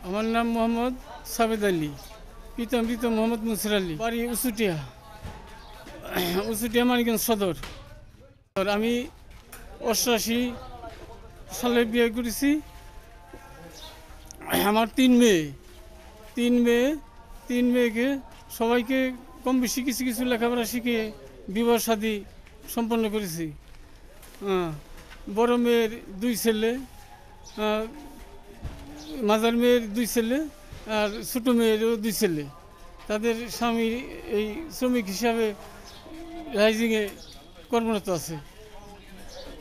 আমার নাম মোহাম্মদ সাবেদ আলী, পিতা মৃত মোহাম্মদ মুনসির আলী, বাড়ি উচুটিয়া, উচুটিয়া মানিকগঞ্জ সদর। আমি 88 সালে বিয়ে করেছি। আমার তিন মেয়েকে সবাইকে কম বেশি কিছু কিছু লেখাপড়া শিখিয়ে বিবাহ শাদী সম্পন্ন করেছি। বড় মেয়ের 2 ছেলে, মাঝার মেয়ের 2 ছেলে, আর ছোটো মেয়েরও 2 ছেলে। তাদের স্বামী এই শ্রমিক হিসাবে রাইজিংয়ে কর্মরত আছে।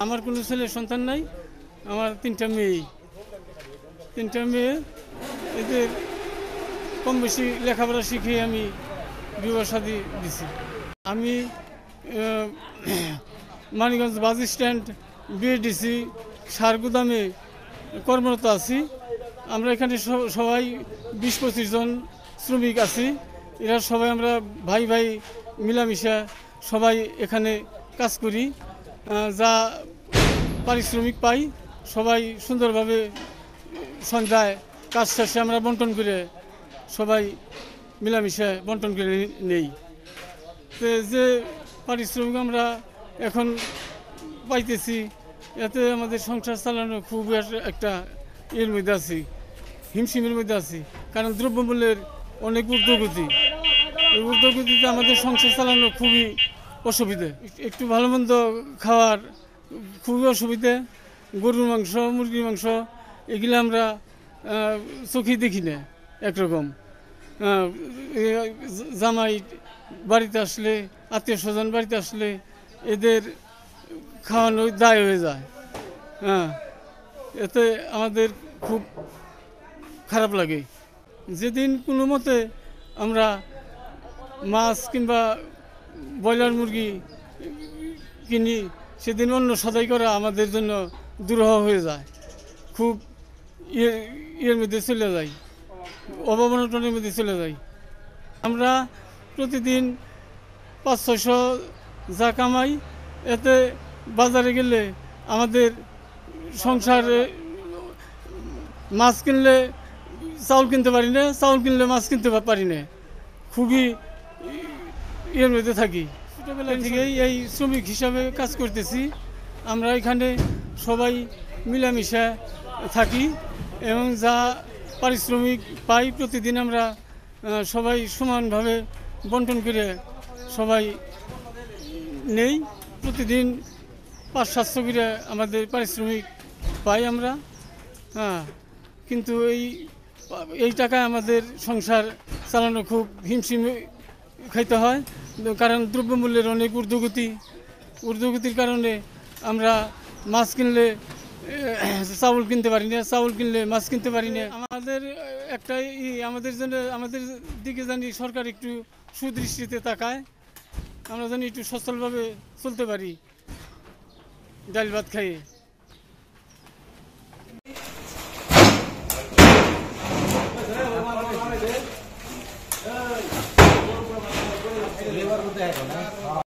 আমার কোনো ছেলে সন্তান নাই, আমার 3টা মেয়ে। এদের কম বেশি লেখাপড়া শিখিয়ে আমি বিবাহ শাদী দিছি। আমি মানিকগঞ্জ বাস স্ট্যান্ড বিএডিসি সার গুদামে কর্মরত আছি। আমরা এখানে সবাই 20-25 জন শ্রমিক আছি। এরা সবাই আমরা ভাই মিলামিশা সবাই এখানে কাজ করি। যা পারিশ্রমিক পাই সবাই সুন্দরভাবে সন্ধ্যায় কাজ শেষে আমরা বন্টন করে সবাই মিলামিশা বন্টন করে নেই। যে পারিশ্রমিক আমরা এখন পাইতেছি, এতে আমাদের সংসার চালানো খুব একটা এর মধ্যে আছি, হিমশিমের মধ্যে আছি। কারণ দ্রব্যমূল্যের অনেক ঊর্ধ্বগতি। এই ঊর্ধ্বগতিতে আমাদের সংসার চালানো খুবই অসুবিধে। একটু ভালো মন্দ খাওয়ার খুবই অসুবিধে। গরুর মাংস, মুরগির মাংস এগুলো আমরা চোখেই দেখি না। একরকম জামাই বাড়িতে আসলে, আত্মীয় স্বজন বাড়িতে আসলে এদের খাওয়ানো দায় হয়ে যায়। এতে আমাদের খুব খারাপ লাগে। যেদিন কোনো মতে আমরা মাছ কিংবা ব্রয়লার মুরগি কিনি, সেদিন অন্য সদাই করা আমাদের জন্য দুরূহ হয়ে যায়। খুব ইয়ের মধ্যে চলে যায়, অভাব-অনটনের মধ্যে চলে যায়। আমরা প্রতিদিন 500-600 যা কামাই, এতে বাজারে গেলে আমাদের সংসারে মাছ কিনলে চাউল কিনতে পারি না, চাউল কিনলে মাছ কিনতে পারি না। খুবই এর মধ্যে থাকি। ছোটোবেলা থেকেই এই শ্রমিক হিসাবে কাজ করতেছি। আমরা এখানে সবাই মিলামিশা থাকি এবং যা পারিশ্রমিক পাই প্রতিদিন আমরা সবাই সমানভাবে বন্টন করে সবাই নেই। প্রতিদিন 500-700 করে আমাদের পারিশ্রমিক পাই আমরা। কিন্তু এই টাকায় আমাদের সংসার চালানো খুব হিমশিম খাইতে হয়। কারণ দ্রব্যমূল্যের অনেক ঊর্ধ্বগতির কারণে আমরা মাছ কিনলে চাউল কিনতে পারি না, চাউল কিনলে মাছ কিনতে পারি না। আমাদের একটাই আমাদের দিকে জানি সরকার একটু সুদৃষ্টিতে তাকায়, আমরা জানি একটু সচ্ছলভাবে চলতে পারি ডাল ভাত খাইয়ে।